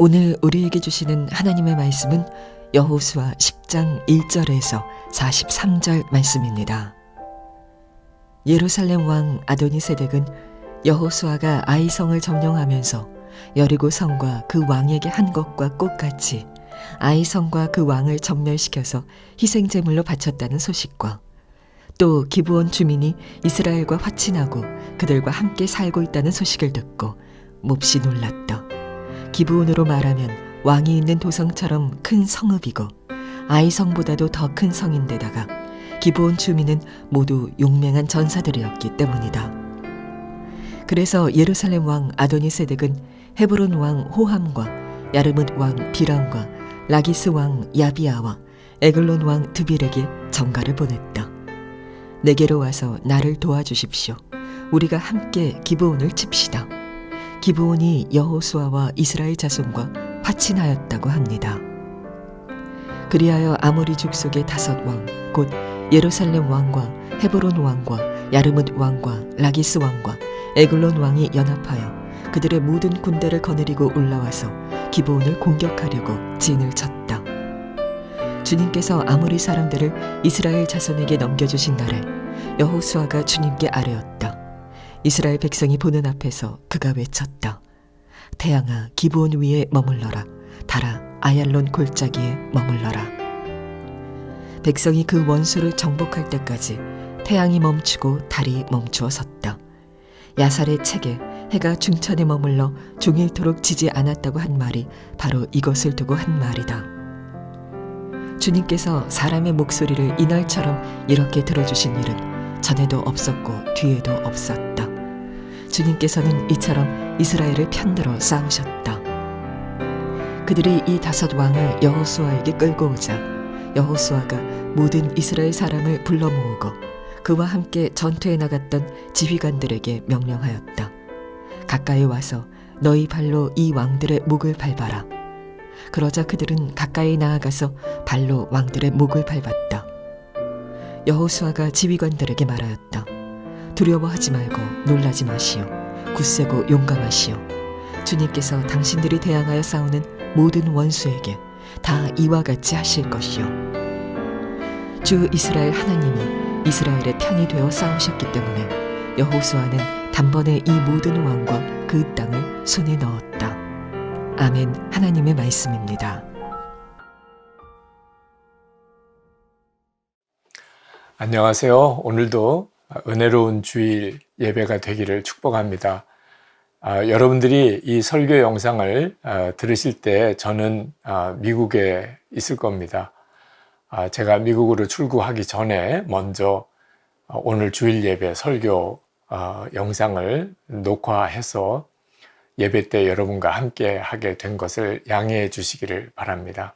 오늘 우리에게 주시는 하나님의 말씀은 여호수아 10장 1절에서 43절 말씀입니다. 예루살렘 왕 아도니세덱은 여호수아가 아이성을 점령하면서 여리고 성과 그 왕에게 한 것과 똑같이 아이성과 그 왕을 전멸시켜서 희생제물로 바쳤다는 소식과 또 기브온 주민이 이스라엘과 화친하고 그들과 함께 살고 있다는 소식을 듣고 몹시 놀랐다. 기브온으로 말하면 왕이 있는 도성처럼 큰 성읍이고 아이성보다도 더 큰 성인데다가 기브온 주민은 모두 용맹한 전사들이었기 때문이다. 그래서 예루살렘 왕 아도니세덱은 헤브론 왕 호함과 야르뭇 왕 비람과 라기스 왕 야비아와 에글론 왕 드빌에게 전가를 보냈다. 내게로 와서 나를 도와주십시오. 우리가 함께 기브온을 칩시다. 기브온이 여호수아와 이스라엘 자손과 화친하였다고 합니다. 그리하여 아모리 족속의 5왕 곧 예루살렘 왕과 헤브론 왕과 야르뭇 왕과 라기스 왕과 에글론 왕이 연합하여 그들의 모든 군대를 거느리고 올라와서 기브온을 공격하려고 진을 쳤다. 주님께서 아모리 사람들을 이스라엘 자손에게 넘겨주신 날에 여호수아가 주님께 아뢰었다. 이스라엘 백성이 보는 앞에서 그가 외쳤다. 태양아 기브온 위에 머물러라. 달아 아얄론 골짜기에 머물러라. 백성이 그 원수를 정복할 때까지 태양이 멈추고 달이 멈추어 섰다. 야살의 책에 해가 중천에 머물러 종일토록 지지 않았다고 한 말이 바로 이것을 두고 한 말이다. 주님께서 사람의 목소리를 이날처럼 이렇게 들어주신 일은 전에도 없었고 뒤에도 없었다. 주님께서는 이처럼 이스라엘을 편들어 싸우셨다. 그들이 이 5왕을 여호수아에게 끌고 오자 여호수아가 모든 이스라엘 사람을 불러 모으고 그와 함께 전투에 나갔던 지휘관들에게 명령하였다. 가까이 와서 너희 발로 이 왕들의 목을 밟아라. 그러자 그들은 가까이 나아가서 발로 왕들의 목을 밟았다. 여호수아가 지휘관들에게 말하였다. 두려워하지 말고 놀라지 마시오. 굳세고 용감하시오. 주님께서 당신들이 대항하여 싸우는 모든 원수에게 다 이와 같이 하실 것이오. 주 이스라엘 하나님이 이스라엘의 편이 되어 싸우셨기 때문에 여호수아는 단번에 이 모든 왕과 그 땅을 손에 넣었다. 아멘. 하나님의 말씀입니다. 안녕하세요. 오늘도 은혜로운 주일 예배가 되기를 축복합니다. 여러분들이 이 설교 영상을 들으실 때 저는 미국에 있을 겁니다. 제가 미국으로 출국하기 전에 먼저 오늘 주일 예배 설교 영상을 녹화해서 예배 때 여러분과 함께 하게 된 것을 양해해 주시기를 바랍니다.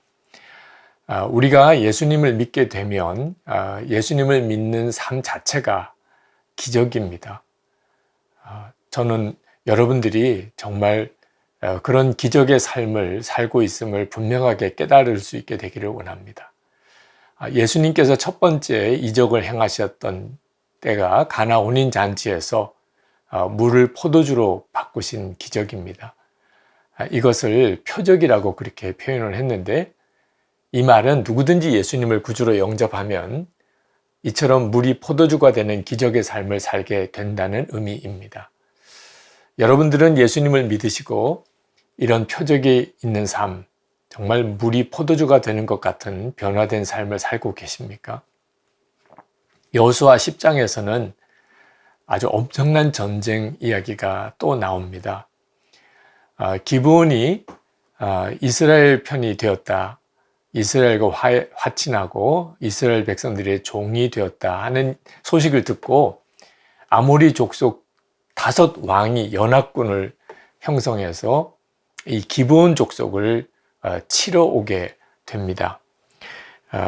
우리가 예수님을 믿게 되면 예수님을 믿는 삶 자체가 기적입니다. 저는 여러분들이 정말 그런 기적의 삶을 살고 있음을 분명하게 깨달을 수 있게 되기를 원합니다. 예수님께서 첫 번째 이적을 행하셨던 때가 가나 혼인 잔치에서 물을 포도주로 바꾸신 기적입니다. 이것을 표적이라고 그렇게 표현을 했는데 이 말은 누구든지 예수님을 구주로 영접하면 이처럼 물이 포도주가 되는 기적의 삶을 살게 된다는 의미입니다. 여러분들은 예수님을 믿으시고 이런 표적이 있는 삶, 정말 물이 포도주가 되는 것 같은 변화된 삶을 살고 계십니까? 여호수아 10장에서는 아주 엄청난 전쟁 이야기가 또 나옵니다. 기브온이 이스라엘 편이 되었다. 이스라엘과 화친하고 이스라엘 백성들의 종이 되었다 하는 소식을 듣고 아모리 족속 5왕이 연합군을 형성해서 이 기브온 족속을 치러 오게 됩니다.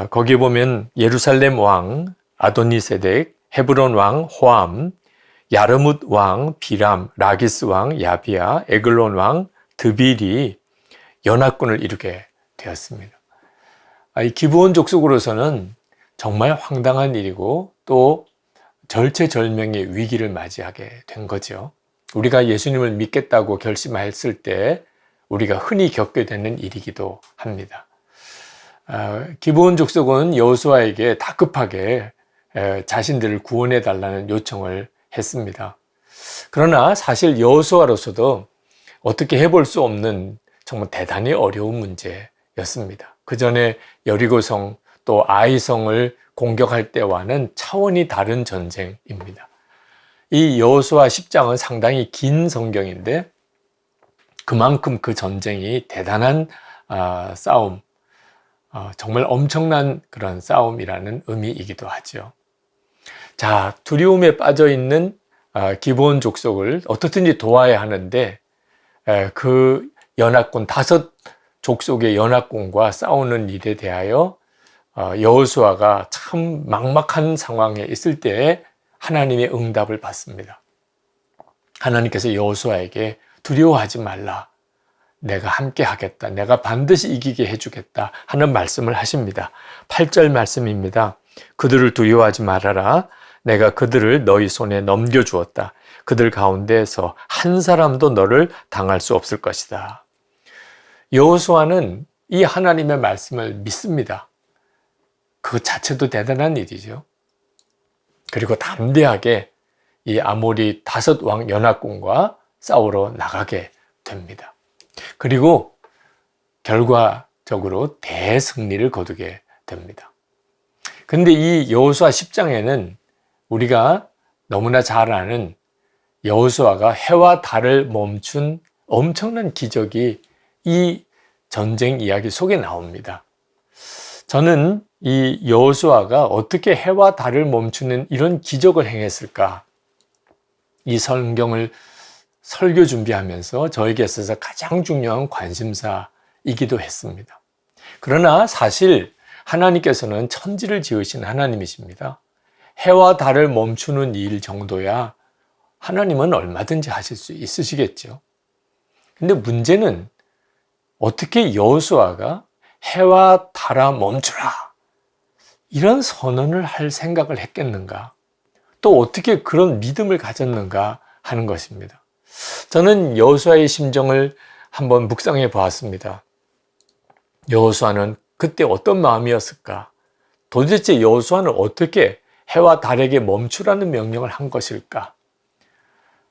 거기에 보면 예루살렘 왕 아도니세덱, 헤브론 왕 호암, 야르뭇 왕 비람, 라기스 왕 야비아, 에글론 왕 드빌이 연합군을 이루게 되었습니다. 이 기브온 족속으로서는 정말 황당한 일이고 또 절체절명의 위기를 맞이하게 된 거죠. 우리가 예수님을 믿겠다고 결심했을 때 우리가 흔히 겪게 되는 일이기도 합니다. 기브온 족속은 여호수아에게 다급하게 자신들을 구원해 달라는 요청을 했습니다. 그러나 사실 여호수아로서도 어떻게 해볼 수 없는 정말 대단히 어려운 문제였습니다. 그 전에 여리고성 또 아이성을 공격할 때와는 차원이 다른 전쟁입니다. 이 여호수아 10장은 상당히 긴 성경인데 그만큼 그 전쟁이 대단한 싸움, 정말 엄청난 그런 싸움이라는 의미이기도 하죠. 자, 두려움에 빠져 있는 기브온 족속을 어떻든지 도와야 하는데 그 연합군 5 족속의 연합군과 싸우는 일에 대하여 여호수아가 참 막막한 상황에 있을 때에 하나님의 응답을 받습니다. 하나님께서 여호수아에게 두려워하지 말라. 내가 함께 하겠다. 내가 반드시 이기게 해주겠다 하는 말씀을 하십니다. 8절 말씀입니다. 그들을 두려워하지 말아라. 내가 그들을 너희 손에 넘겨주었다. 그들 가운데에서 한 사람도 너를 당할 수 없을 것이다. 여호수아는 이 하나님의 말씀을 믿습니다. 그 자체도 대단한 일이죠. 그리고 담대하게 이 아모리 5 왕 연합군과 싸우러 나가게 됩니다. 그리고 결과적으로 대승리를 거두게 됩니다. 근데 이 여호수아 10장에는 우리가 너무나 잘 아는 여호수아가 해와 달을 멈춘 엄청난 기적이 이 전쟁 이야기 속에 나옵니다. 저는 이 여호수아가 어떻게 해와 달을 멈추는 이런 기적을 행했을까? 이 성경을 설교 준비하면서 저에게 있어서 가장 중요한 관심사이기도 했습니다. 그러나 사실 하나님께서는 천지를 지으신 하나님이십니다. 해와 달을 멈추는 일 정도야 하나님은 얼마든지 하실 수 있으시겠죠. 근데 문제는 어떻게 여호수아가 해와 달아 멈추라 이런 선언을 할 생각을 했겠는가? 또 어떻게 그런 믿음을 가졌는가 하는 것입니다. 저는 여호수아의 심정을 한번 묵상해 보았습니다. 여호수아는 그때 어떤 마음이었을까? 도대체 여호수아는 어떻게 해와 달에게 멈추라는 명령을 한 것일까?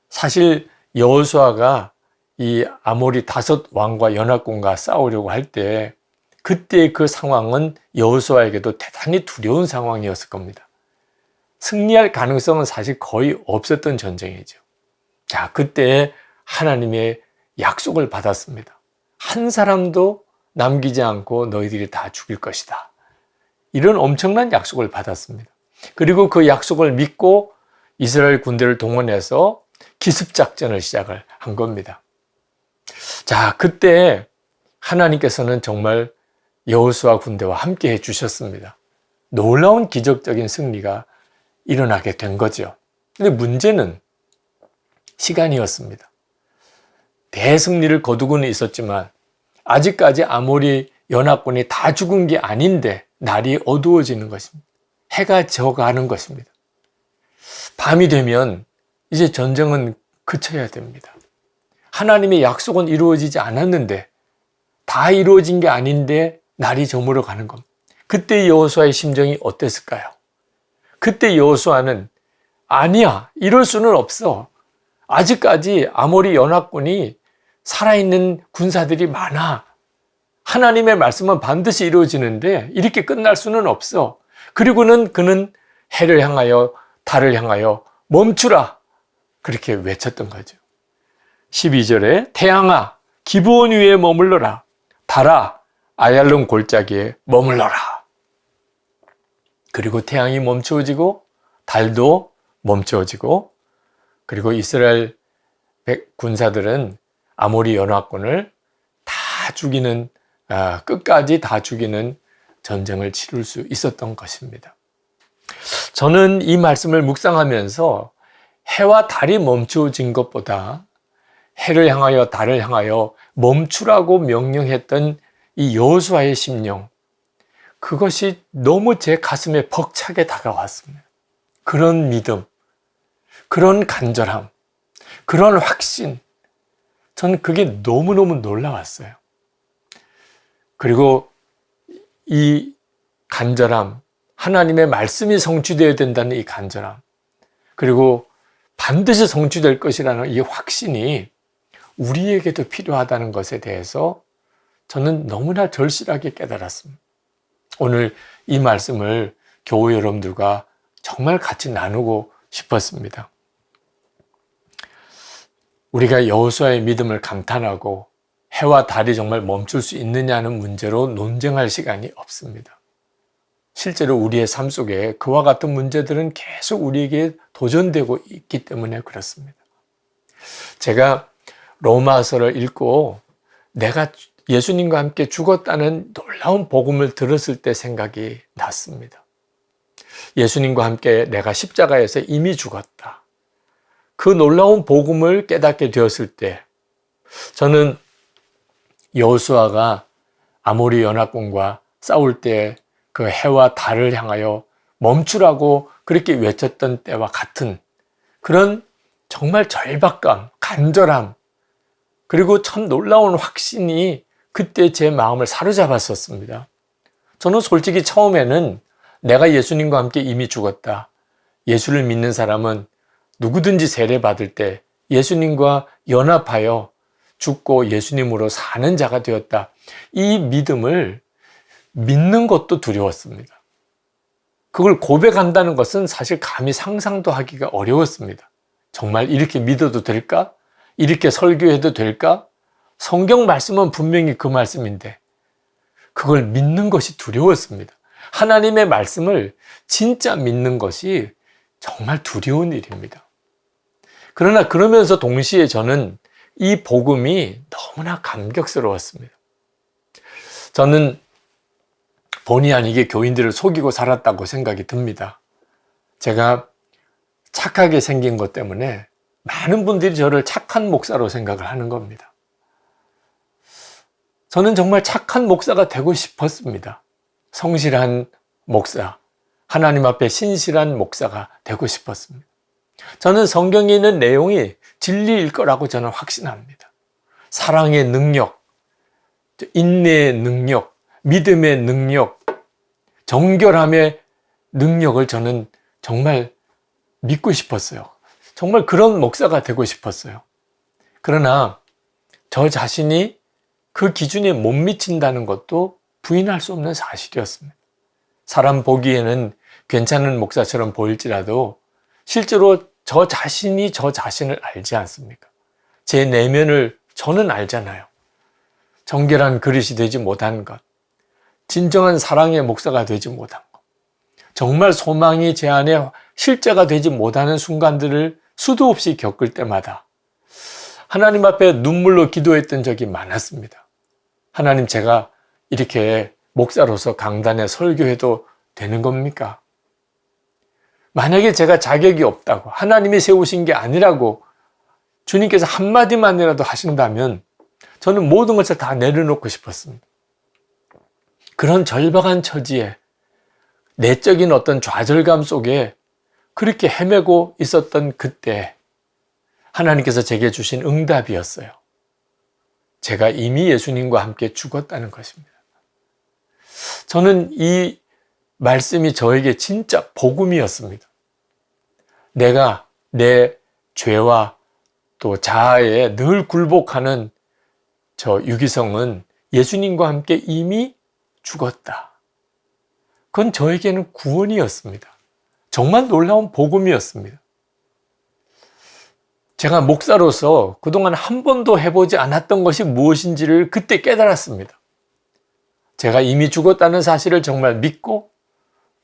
사실 여호수아가 이 아모리 5 왕과 연합군과 싸우려고 할 때 그때의 그 상황은 여호수아에게도 대단히 두려운 상황이었을 겁니다. 승리할 가능성은 사실 거의 없었던 전쟁이죠. 자, 그때 하나님의 약속을 받았습니다. 한 사람도 남기지 않고 너희들이 다 죽일 것이다. 이런 엄청난 약속을 받았습니다. 그리고 그 약속을 믿고 이스라엘 군대를 동원해서 기습작전을 시작을 한 겁니다. 자, 그때 하나님께서는 정말 여호수아 군대와 함께 해주셨습니다. 놀라운 기적적인 승리가 일어나게 된 거죠. 근데 문제는 시간이었습니다. 대승리를 거두고는 있었지만 아직까지 아모리 연합군이 다 죽은 게 아닌데 날이 어두워지는 것입니다. 해가 져가는 것입니다. 밤이 되면 이제 전쟁은 그쳐야 됩니다. 하나님의 약속은 이루어지지 않았는데 다 이루어진 게 아닌데 날이 저물어 가는 겁니다. 그때 여호수아의 심정이 어땠을까요? 그때 여호수아는 아니야, 이럴 수는 없어. 아직까지 아모리 연합군이 살아있는 군사들이 많아. 하나님의 말씀은 반드시 이루어지는데 이렇게 끝날 수는 없어. 그리고는 그는 해를 향하여 달을 향하여 멈추라. 그렇게 외쳤던 거죠. 12절에 태양아 기브온 위에 머물러라. 달아 아얄론 골짜기에 머물러라. 그리고 태양이 멈추어지고 달도 멈추어지고 그리고 이스라엘 군사들은 아모리 연합군을 다 죽이는 끝까지 다 죽이는 전쟁을 치룰 수 있었던 것입니다. 저는 이 말씀을 묵상하면서 해와 달이 멈추어진 것보다 해를 향하여 달을 향하여 멈추라고 명령했던 이 여호수아의 심령, 그것이 너무 제 가슴에 벅차게 다가왔습니다. 그런 믿음, 그런 간절함, 그런 확신, 저는 그게 너무너무 놀라웠어요. 그리고 이 간절함, 하나님의 말씀이 성취되어야 된다는 이 간절함, 그리고 반드시 성취될 것이라는 이 확신이 우리에게도 필요하다는 것에 대해서 저는 너무나 절실하게 깨달았습니다. 오늘 이 말씀을 교우 여러분들과 정말 같이 나누고 싶었습니다. 우리가 여호수아의 믿음을 감탄하고 해와 달이 정말 멈출 수 있느냐는 문제로 논쟁할 시간이 없습니다. 실제로 우리의 삶 속에 그와 같은 문제들은 계속 우리에게 도전되고 있기 때문에 그렇습니다. 제가 로마서를 읽고 내가 예수님과 함께 죽었다는 놀라운 복음을 들었을 때 생각이 났습니다. 예수님과 함께 내가 십자가에서 이미 죽었다. 그 놀라운 복음을 깨닫게 되었을 때 저는 여호수아가 아모리 연합군과 싸울 때 그 해와 달을 향하여 멈추라고 그렇게 외쳤던 때와 같은 그런 정말 절박감, 간절함, 그리고 참 놀라운 확신이 그때 제 마음을 사로잡았었습니다. 저는 솔직히 처음에는 내가 예수님과 함께 이미 죽었다. 예수를 믿는 사람은 누구든지 세례받을 때 예수님과 연합하여 죽고 예수님으로 사는 자가 되었다. 이 믿음을 믿는 것도 두려웠습니다. 그걸 고백한다는 것은 사실 감히 상상도 하기가 어려웠습니다. 정말 이렇게 믿어도 될까? 이렇게 설교해도 될까? 성경 말씀은 분명히 그 말씀인데 그걸 믿는 것이 두려웠습니다. 하나님의 말씀을 진짜 믿는 것이 정말 두려운 일입니다. 그러나 그러면서 동시에 저는 이 복음이 너무나 감격스러웠습니다. 저는 본의 아니게 교인들을 속이고 살았다고 생각이 듭니다. 제가 착하게 생긴 것 때문에 많은 분들이 저를 착한 목사로 생각을 하는 겁니다. 저는 정말 착한 목사가 되고 싶었습니다. 성실한 목사, 하나님 앞에 신실한 목사가 되고 싶었습니다. 저는 성경에 있는 내용이 진리일 거라고 저는 확신합니다. 사랑의 능력, 인내의 능력, 믿음의 능력, 정결함의 능력을 저는 정말 믿고 싶었어요. 정말 그런 목사가 되고 싶었어요. 그러나 저 자신이 그 기준에 못 미친다는 것도 부인할 수 없는 사실이었습니다. 사람 보기에는 괜찮은 목사처럼 보일지라도 실제로 저 자신이 저 자신을 알지 않습니까? 제 내면을 저는 알잖아요. 정결한 그릇이 되지 못한 것, 진정한 사랑의 목사가 되지 못한 것, 정말 소망이 제 안에 실제가 되지 못하는 순간들을 수도 없이 겪을 때마다 하나님 앞에 눈물로 기도했던 적이 많았습니다. 하나님, 제가 이렇게 목사로서 강단에 설교해도 되는 겁니까? 만약에 제가 자격이 없다고, 하나님이 세우신 게 아니라고 주님께서 한마디만이라도 하신다면 저는 모든 것을 다 내려놓고 싶었습니다. 그런 절박한 처지에 내적인 어떤 좌절감 속에 그렇게 헤매고 있었던 그때 하나님께서 제게 주신 응답이었어요. 제가 이미 예수님과 함께 죽었다는 것입니다. 저는 이 말씀이 저에게 진짜 복음이었습니다. 내가 내 죄와 또 자아에 늘 굴복하는 저 유기성은 예수님과 함께 이미 죽었다. 그건 저에게는 구원이었습니다. 정말 놀라운 복음이었습니다. 제가 목사로서 그동안 한 번도 해보지 않았던 것이 무엇인지를 그때 깨달았습니다. 제가 이미 죽었다는 사실을 정말 믿고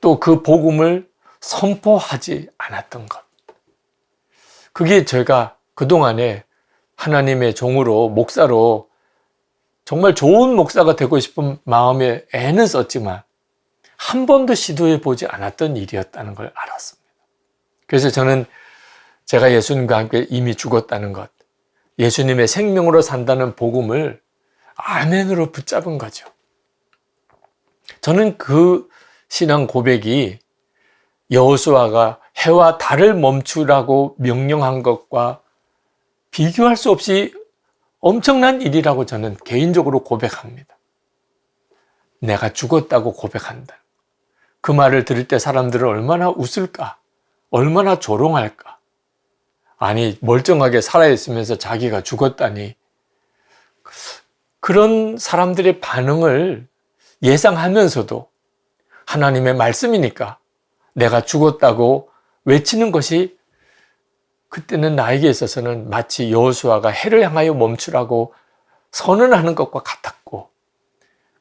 또 그 복음을 선포하지 않았던 것. 그게 제가 그동안에 하나님의 종으로, 목사로 정말 좋은 목사가 되고 싶은 마음에 애는 썼지만 한 번도 시도해 보지 않았던 일이었다는 걸 알았습니다. 그래서 저는 제가 예수님과 함께 이미 죽었다는 것, 예수님의 생명으로 산다는 복음을 아멘으로 붙잡은 거죠. 저는 그 신앙 고백이 여호수아가 해와 달을 멈추라고 명령한 것과 비교할 수 없이 엄청난 일이라고 저는 개인적으로 고백합니다. 내가 죽었다고 고백한다. 그 말을 들을 때 사람들은 얼마나 웃을까? 얼마나 조롱할까? 아니, 멀쩡하게 살아있으면서 자기가 죽었다니. 그런 사람들의 반응을 예상하면서도 하나님의 말씀이니까 내가 죽었다고 외치는 것이 그때는 나에게 있어서는 마치 여호수아가 해를 향하여 멈추라고 선언하는 것과 같았고,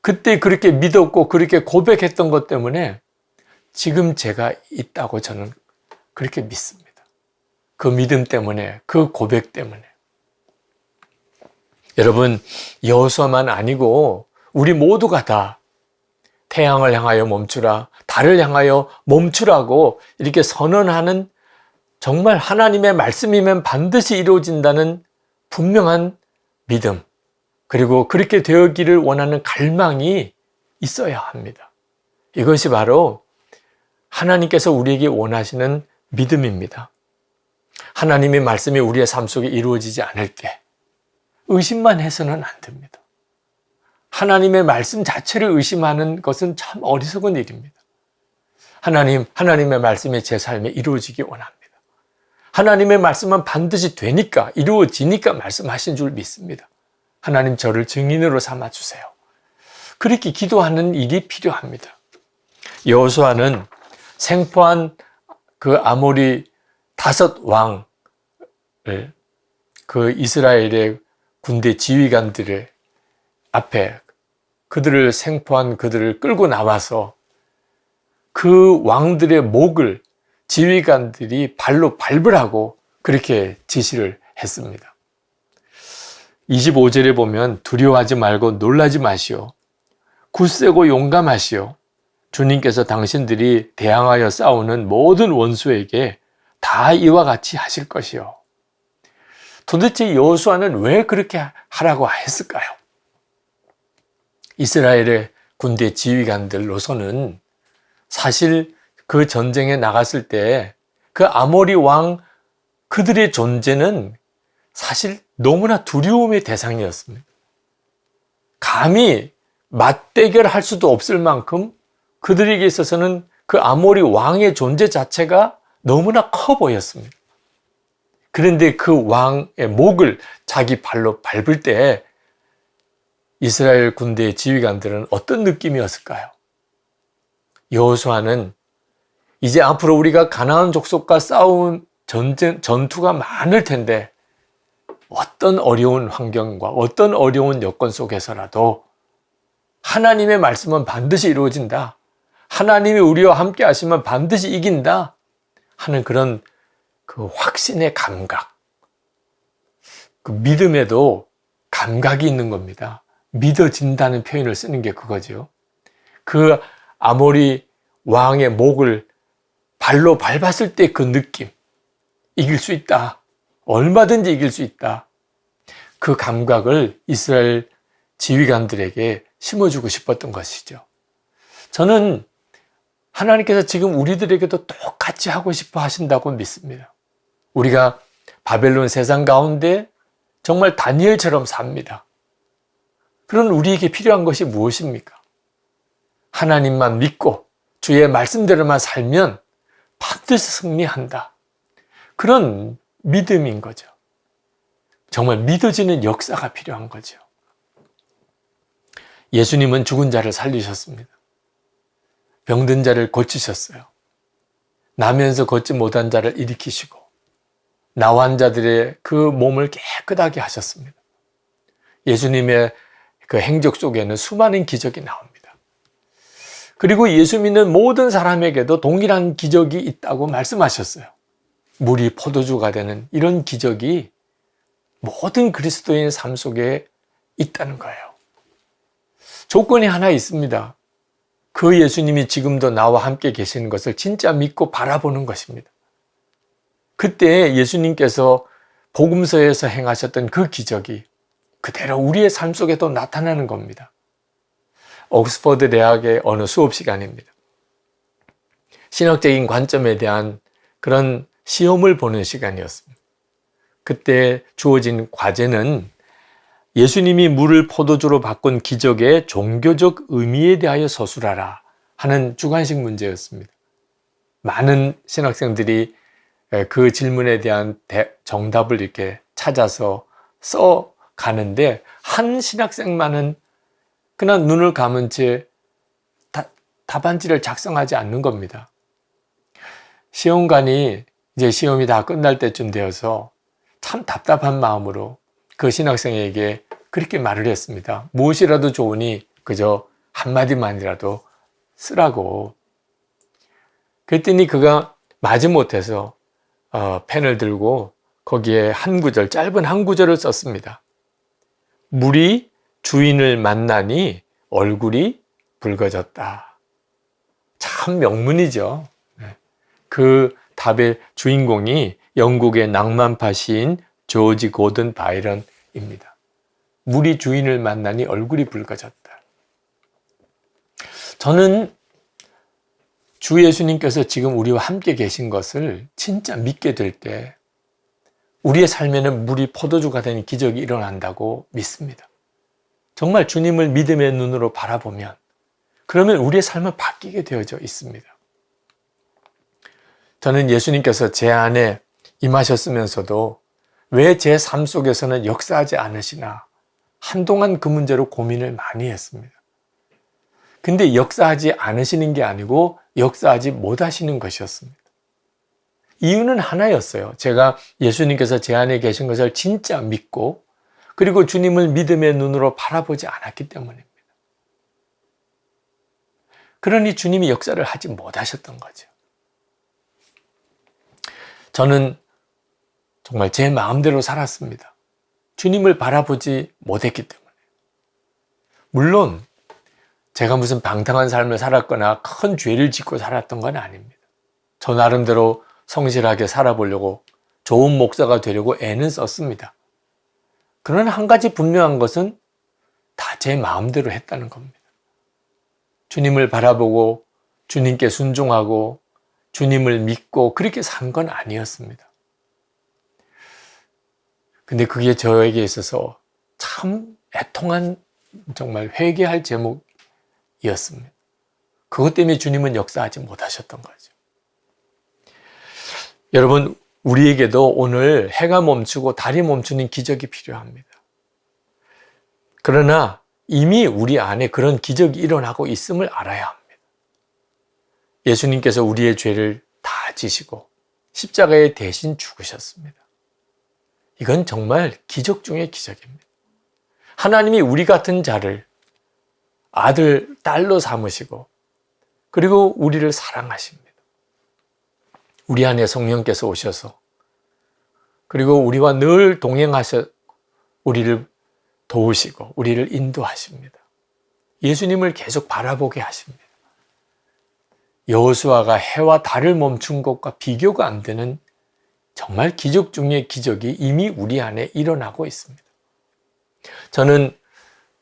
그때 그렇게 믿었고 그렇게 고백했던 것 때문에 지금 제가 있다고 저는 그렇게 믿습니다. 그 믿음 때문에, 그 고백 때문에. 여러분, 여호수아만 아니고 우리 모두가 다 태양을 향하여 멈추라, 달을 향하여 멈추라고 이렇게 선언하는, 정말 하나님의 말씀이면 반드시 이루어진다는 분명한 믿음, 그리고 그렇게 되었기를 원하는 갈망이 있어야 합니다. 이것이 바로 하나님께서 우리에게 원하시는 믿음입니다. 하나님의 말씀이 우리의 삶 속에 이루어지지 않을 때 의심만 해서는 안 됩니다. 하나님의 말씀 자체를 의심하는 것은 참 어리석은 일입니다. 하나님의 말씀이 제 삶에 이루어지기 원합니다. 하나님의 말씀은 반드시 되니까, 이루어지니까 말씀하신 줄 믿습니다. 하나님, 저를 증인으로 삼아주세요. 그렇게 기도하는 일이 필요합니다. 여호수아는 생포한 그 아모리 5 왕을, 그 이스라엘의 군대 지휘관들의 앞에 그들을 생포한 그들을 끌고 나와서 그 왕들의 목을 지휘관들이 발로 밟으라고 그렇게 지시를 했습니다. 25절에 보면 두려워하지 말고 놀라지 마시오. 굳세고 용감하시오. 주님께서 당신들이 대항하여 싸우는 모든 원수에게 다 이와 같이 하실 것이요. 도대체 여호수아는 왜 그렇게 하라고 했을까요? 이스라엘의 군대 지휘관들로서는 사실 그 전쟁에 나갔을 때 그 아모리 왕 그들의 존재는 사실 너무나 두려움의 대상이었습니다. 감히 맞대결할 수도 없을 만큼 그들에게 있어서는 그 아모리 왕의 존재 자체가 너무나 커 보였습니다. 그런데 그 왕의 목을 자기 발로 밟을 때 이스라엘 군대의 지휘관들은 어떤 느낌이었을까요? 여호수아는 이제 앞으로 우리가 가나안 족속과 싸운 전투가 많을 텐데 어떤 어려운 환경과 어떤 어려운 여건 속에서라도 하나님의 말씀은 반드시 이루어진다. 하나님이 우리와 함께 하시면 반드시 이긴다 하는 그런 그 확신의 감각, 그 믿음에도 감각이 있는 겁니다. 믿어진다는 표현을 쓰는 게 그거죠. 그 아모리 왕의 목을 발로 밟았을 때 그 느낌, 이길 수 있다. 얼마든지 이길 수 있다. 그 감각을 이스라엘 지휘관들에게 심어주고 싶었던 것이죠. 저는 하나님께서 지금 우리들에게도 똑같이 하고 싶어 하신다고 믿습니다. 우리가 바벨론 세상 가운데 정말 다니엘처럼 삽니다. 그런 우리에게 필요한 것이 무엇입니까? 하나님만 믿고 주의 말씀대로만 살면 반드시 승리한다. 그런 믿음인 거죠. 정말 믿어지는 역사가 필요한 거죠. 예수님은 죽은 자를 살리셨습니다. 병든 자를 고치셨어요. 나면서 걷지 못한 자를 일으키시고 나환 자들의 그 몸을 깨끗하게 하셨습니다. 예수님의 그 행적 속에는 수많은 기적이 나옵니다. 그리고 예수 믿는 모든 사람에게도 동일한 기적이 있다고 말씀하셨어요. 물이 포도주가 되는 이런 기적이 모든 그리스도인 삶 속에 있다는 거예요. 조건이 하나 있습니다. 그 예수님이 지금도 나와 함께 계시는 것을 진짜 믿고 바라보는 것입니다. 그때 예수님께서 복음서에서 행하셨던 그 기적이 그대로 우리의 삶 속에도 나타나는 겁니다. 옥스퍼드 대학의 어느 수업 시간입니다. 신학적인 관점에 대한 그런 시험을 보는 시간이었습니다. 그때 주어진 과제는 예수님이 물을 포도주로 바꾼 기적의 종교적 의미에 대하여 서술하라 하는 주관식 문제였습니다. 많은 신학생들이 그 질문에 대한 정답을 이렇게 찾아서 써 가는데 한 신학생만은 그냥 눈을 감은 채 답안지를 작성하지 않는 겁니다. 시험관이 이제 시험이 다 끝날 때쯤 되어서 참 답답한 마음으로 그 신학생에게 그렇게 말을 했습니다. 무엇이라도 좋으니 그저 한마디만이라도 쓰라고. 그랬더니 그가 마지못해서 펜을 들고 거기에 한 구절, 짧은 한 구절을 썼습니다. 물이 주인을 만나니 얼굴이 붉어졌다. 참 명문이죠. 그 답의 주인공이 영국의 낭만파 시인 조지 고든 바이런입니다. 물이 주인을 만나니 얼굴이 붉어졌다. 저는 주 예수님께서 지금 우리와 함께 계신 것을 진짜 믿게 될 때 우리의 삶에는 물이 포도주가 되는 기적이 일어난다고 믿습니다. 정말 주님을 믿음의 눈으로 바라보면 그러면 우리의 삶은 바뀌게 되어져 있습니다. 저는 예수님께서 제 안에 임하셨으면서도 왜 제 삶 속에서는 역사하지 않으시나 한동안 그 문제로 고민을 많이 했습니다. 근데 역사하지 않으시는 게 아니고 역사하지 못하시는 것이었습니다. 이유는 하나였어요. 제가 예수님께서 제 안에 계신 것을 진짜 믿고 그리고 주님을 믿음의 눈으로 바라보지 않았기 때문입니다. 그러니 주님이 역사를 하지 못하셨던 거죠. 저는 정말 제 마음대로 살았습니다. 주님을 바라보지 못했기 때문에. 물론 제가 무슨 방탕한 삶을 살았거나 큰 죄를 짓고 살았던 건 아닙니다. 저 나름대로 성실하게 살아보려고 좋은 목사가 되려고 애는 썼습니다. 그러나 한 가지 분명한 것은 다 제 마음대로 했다는 겁니다. 주님을 바라보고 주님께 순종하고 주님을 믿고 그렇게 산 건 아니었습니다. 근데 그게 저에게 있어서 참 애통한 정말 회개할 제목이었습니다. 그것 때문에 주님은 역사하지 못하셨던 거죠. 여러분, 우리에게도 오늘 해가 멈추고 달이 멈추는 기적이 필요합니다. 그러나 이미 우리 안에 그런 기적이 일어나고 있음을 알아야 합니다. 예수님께서 우리의 죄를 다 지시고 십자가에 대신 죽으셨습니다. 이건 정말 기적 중의 기적입니다. 하나님이 우리 같은 자를 아들, 딸로 삼으시고 그리고 우리를 사랑하십니다. 우리 안에 성령께서 오셔서 그리고 우리와 늘 동행하셔 우리를 도우시고 우리를 인도하십니다. 예수님을 계속 바라보게 하십니다. 여호수아가 해와 달을 멈춘 것과 비교가 안 되는 정말 기적 중의 기적이 이미 우리 안에 일어나고 있습니다. 저는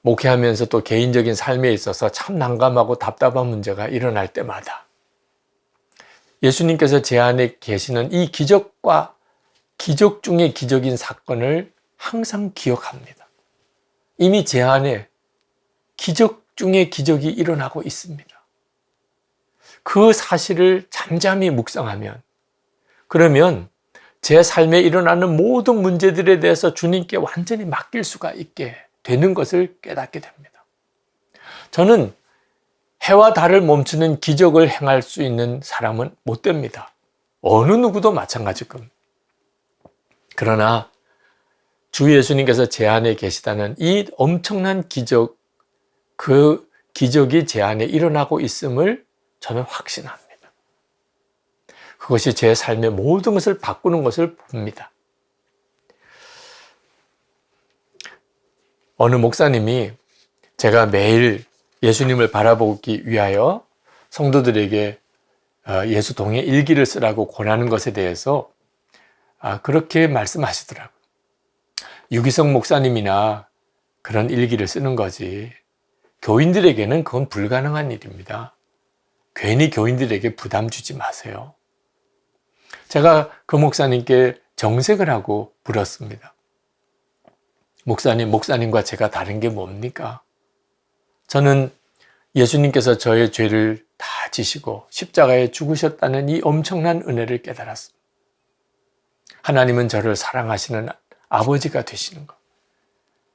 목회하면서 또 개인적인 삶에 있어서 참 난감하고 답답한 문제가 일어날 때마다 예수님께서 제 안에 계시는 이 기적과 기적 중의 기적인 사건을 항상 기억합니다. 이미 제 안에 기적 중의 기적이 일어나고 있습니다. 그 사실을 잠잠히 묵상하면 그러면 제 삶에 일어나는 모든 문제들에 대해서 주님께 완전히 맡길 수가 있게 되는 것을 깨닫게 됩니다. 저는 해와 달을 멈추는 기적을 행할 수 있는 사람은 못 됩니다. 어느 누구도 마찬가지일 겁니다. 그러나 주 예수님께서 제 안에 계시다는 이 엄청난 기적, 그 기적이 제 안에 일어나고 있음을 저는 확신합니다. 그것이 제 삶의 모든 것을 바꾸는 것을 봅니다. 어느 목사님이 제가 매일 예수님을 바라보기 위하여 성도들에게 예수 동의 일기를 쓰라고 권하는 것에 대해서 그렇게 말씀하시더라고요. 유기성 목사님이나 그런 일기를 쓰는 거지 교인들에게는 그건 불가능한 일입니다. 괜히 교인들에게 부담 주지 마세요. 제가 그 목사님께 정색을 하고 물었습니다. 목사님과 제가 다른 게 뭡니까? 저는 예수님께서 저의 죄를 다 지시고 십자가에 죽으셨다는 이 엄청난 은혜를 깨달았습니다. 하나님은 저를 사랑하시는 아버지가 되시는 것.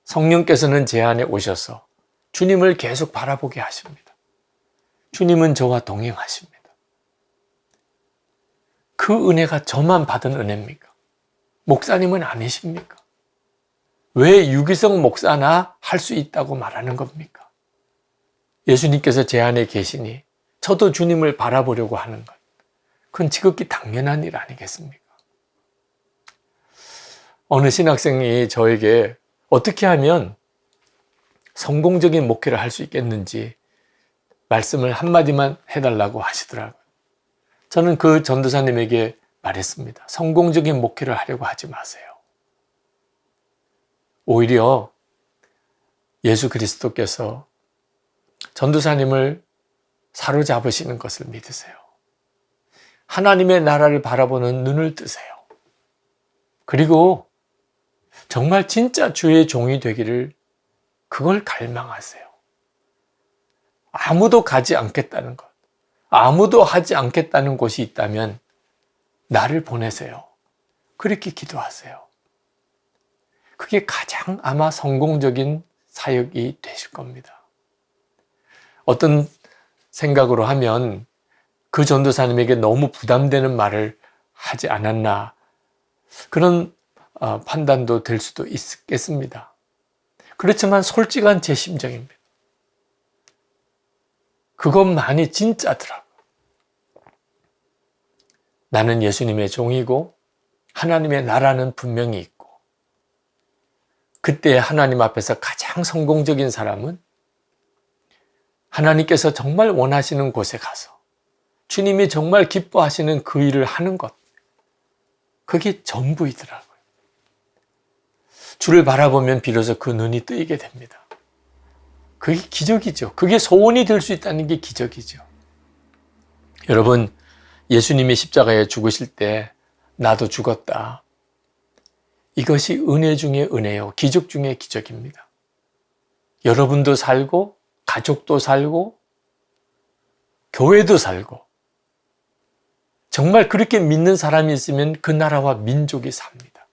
성령께서는 제 안에 오셔서 주님을 계속 바라보게 하십니다. 주님은 저와 동행하십니다. 그 은혜가 저만 받은 은혜입니까? 목사님은 아니십니까? 왜 유기성 목사나 할 수 있다고 말하는 겁니까? 예수님께서 제 안에 계시니 저도 주님을 바라보려고 하는 것. 그건 지극히 당연한 일 아니겠습니까? 어느 신학생이 저에게 어떻게 하면 성공적인 목회를 할 수 있겠는지 말씀을 한마디만 해달라고 하시더라고요. 저는 그 전도사님에게 말했습니다. 성공적인 목회를 하려고 하지 마세요. 오히려 예수 그리스도께서 전도사님을 사로잡으시는 것을 믿으세요. 하나님의 나라를 바라보는 눈을 뜨세요. 그리고 정말 진짜 주의 종이 되기를 그걸 갈망하세요. 아무도 가지 않겠다는 것, 아무도 하지 않겠다는 곳이 있다면 나를 보내세요. 그렇게 기도하세요. 그게 가장 아마 성공적인 사역이 되실 겁니다. 어떤 생각으로 하면 그 전도사님에게 너무 부담되는 말을 하지 않았나 그런 판단도 될 수도 있겠습니다. 그렇지만 솔직한 제 심정입니다. 그것만이 진짜더라고요. 나는 예수님의 종이고 하나님의 나라는 분명히 있고 그때 하나님 앞에서 가장 성공적인 사람은 하나님께서 정말 원하시는 곳에 가서 주님이 정말 기뻐하시는 그 일을 하는 것. 그게 전부이더라고요. 주를 바라보면 비로소 그 눈이 뜨이게 됩니다. 그게 기적이죠. 그게 소원이 될 수 있다는 게 기적이죠. 여러분, 예수님이 십자가에 죽으실 때 나도 죽었다. 이것이 은혜 중에 은혜요. 기적 중에 기적입니다. 여러분도 살고 가족도 살고 교회도 살고 정말 그렇게 믿는 사람이 있으면 그 나라와 민족이 삽니다.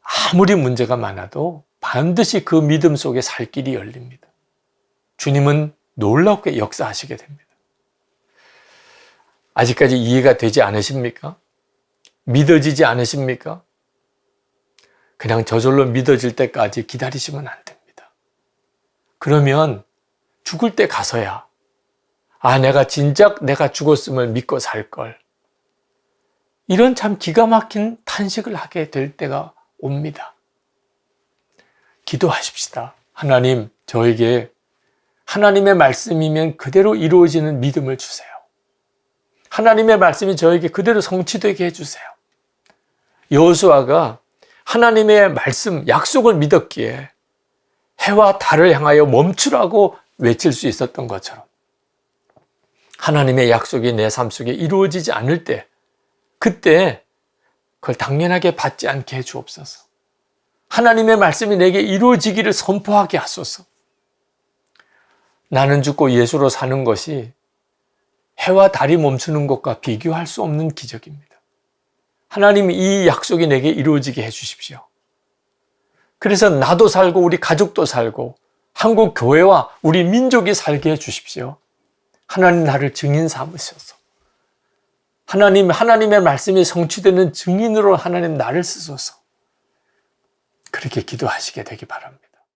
아무리 문제가 많아도 반드시 그 믿음 속에 살 길이 열립니다. 주님은 놀랍게 역사하시게 됩니다. 아직까지 이해가 되지 않으십니까? 믿어지지 않으십니까? 그냥 저절로 믿어질 때까지 기다리시면 안 됩니다. 그러면 죽을 때 가서야 내가 진작 내가 죽었음을 믿고 살 걸. 이런 참 기가 막힌 탄식을 하게 될 때가 옵니다. 기도하십시다. 하나님, 저에게 하나님의 말씀이면 그대로 이루어지는 믿음을 주세요. 하나님의 말씀이 저에게 그대로 성취되게 해주세요. 여호수아가 하나님의 말씀, 약속을 믿었기에 해와 달을 향하여 멈추라고 외칠 수 있었던 것처럼 하나님의 약속이 내 삶 속에 이루어지지 않을 때 그때 그걸 당연하게 받지 않게 해 주옵소서. 하나님의 말씀이 내게 이루어지기를 선포하게 하소서. 나는 죽고 예수로 사는 것이 해와 달이 멈추는 것과 비교할 수 없는 기적입니다. 하나님이 이 약속이 내게 이루어지게 해 주십시오. 그래서 나도 살고 우리 가족도 살고 한국 교회와 우리 민족이 살게 해 주십시오. 하나님 나를 증인 삼으셔서 하나님의 말씀이 성취되는 증인으로 하나님 나를 쓰소서. 그렇게 기도하시게 되기 바랍니다.